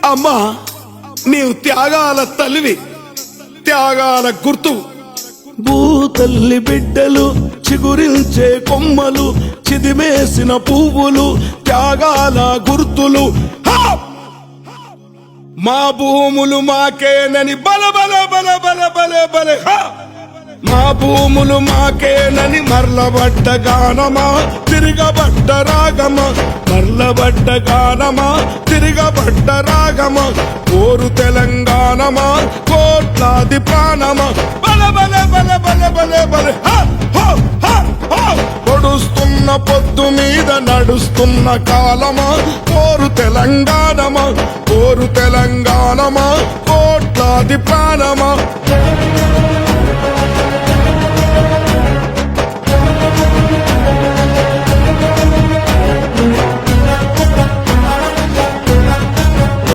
అమ్మా నీవు త్యాగాల తల్లివి, త్యాగాల గుర్తు. భూతల్లి బిడ్డలు చిగురించే కొమ్మలు, చిదిమేసిన పువ్వులు, త్యాగాల గుర్తులు. మా భూములు మాకేనని బల బల బల బల బల బల మా భూములు మాకేనని మర్లబడ్డ గానమా, తిరగబడ్డ రాగమా, మర్లబడ్డ గానమా, తిరగబడ్డ రాగమా. కోరు తెలంగాణమా, కోట్లాది ప్రాణమా, బల బల బల బల బల బల. పొడుస్తున్న పొద్దు మీద నడుస్తున్న కాలమా, కోరు తెలంగాణమా, కోరు తెలంగాణమా, కోట్లాది ప్రాణమా.